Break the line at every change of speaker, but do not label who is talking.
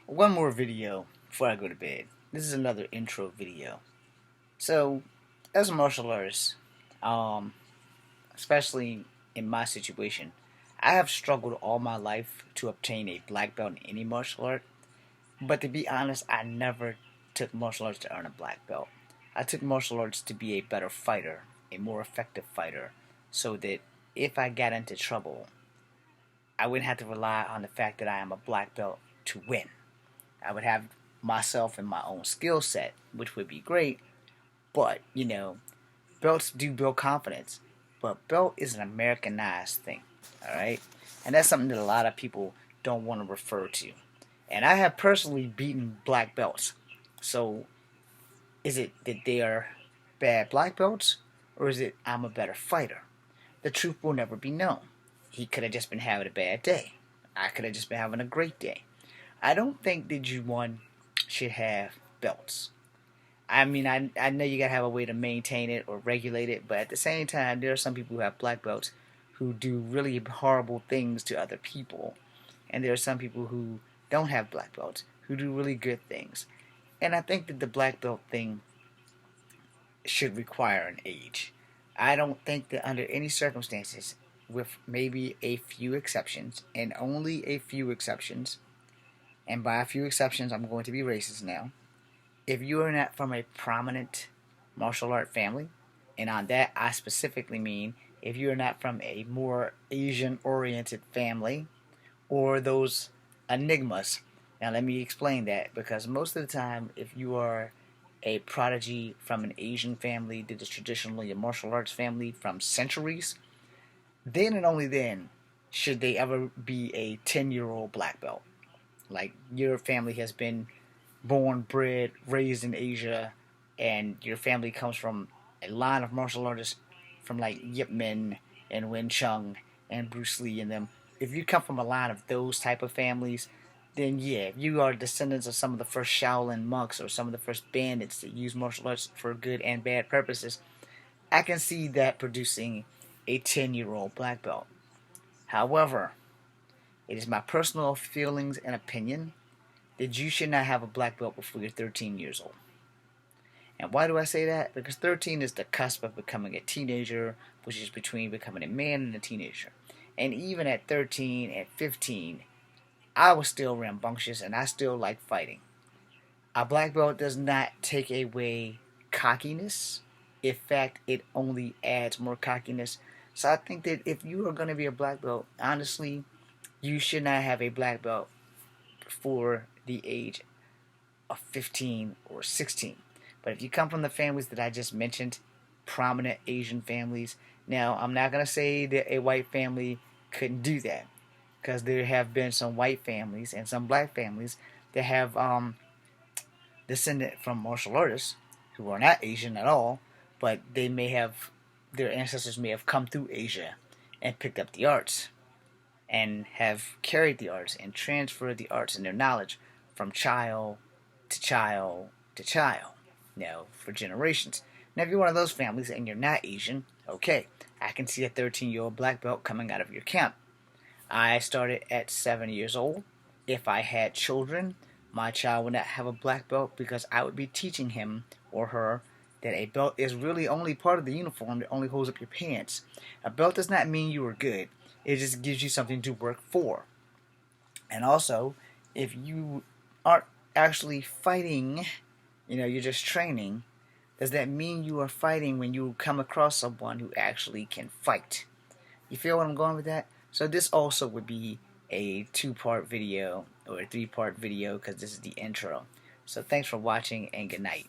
One more video before I go to bed. This is another intro video. So, as a martial artist, um, especially in my situation, I have struggled all my life to obtain a black belt in any martial art. But to be honest, I never took martial arts to earn a black belt. I took martial arts to be a better fighter, a more effective fighter, so that if I got into trouble, I wouldn't have to rely on the fact that I am a black belt to win. I would have myself and my own skill set, which would be great. But, belts do build confidence. But belt is an Americanized thing, alright? And that's something that a lot of people don't want to refer to. And I have personally beaten black belts. So, is it that they are bad black belts? Or is it I'm a better fighter? The truth will never be known. He could have just been having a bad day. I could have just been having a great day. I don't think that one should have belts. I mean, I know you gotta have a way to maintain it or regulate it, but at the same time, there are some people who have black belts who do really horrible things to other people, and there are some people who don't have black belts who do really good things. And I think that the black belt thing should require an age. I don't think that under any circumstances, with maybe a few exceptions, and only a few exceptions, and by a few exceptions, I'm going to be racist now. If you are not from a prominent martial art family, and on that I specifically mean if you are not from a more Asian oriented family, or those enigmas. Now, let me explain that, because most of the time, if you are a prodigy from an Asian family that is traditionally a martial arts family from centuries, then and only then should they ever be a 10-year-old black belt. Like, your family has been born, bred, raised in Asia, and your family comes from a line of martial artists from like Yip Man and Wing Chun and Bruce Lee and them. If you come from a line of those type of families, then yeah, if you are descendants of some of the first Shaolin monks or some of the first bandits that use martial arts for good and bad purposes, I can see that producing a 10-year-old black belt. However, it is my personal feelings and opinion that you should not have a black belt before you're 13 years old. And why do I say that? Because 13 is the cusp of becoming a teenager, which is between becoming a man and a teenager. And even at 13 and 15, I was still rambunctious and I still like fighting. A black belt does not take away cockiness. In fact, it only adds more cockiness. So I think that if you are going to be a black belt, honestly, you should not have a black belt before the age of 15 or 16. But if you come from the families that I just mentioned, prominent Asian families, now I'm not going to say that a white family couldn't do that, because there have been some white families and some black families that have descended from martial artists who are not Asian at all, but they may have, their ancestors may have come through Asia and picked up the arts and have carried the arts and transferred the arts and their knowledge from child to child to child, for generations. Now, if you're one of those families and you're not Asian, okay, I can see a 13-year-old black belt coming out of your camp. I started at 7 years old. If I had children, my child would not have a black belt, because I would be teaching him or her that a belt is really only part of the uniform that only holds up your pants. A belt does not mean you are good. It just gives you something to work for. And also, if you aren't actually fighting, you're just training, does that mean you are fighting when you come across someone who actually can fight? You feel what I'm going with that? So this also would be a 2-part video or a 3-part video, because this is the intro. So thanks for watching and good night.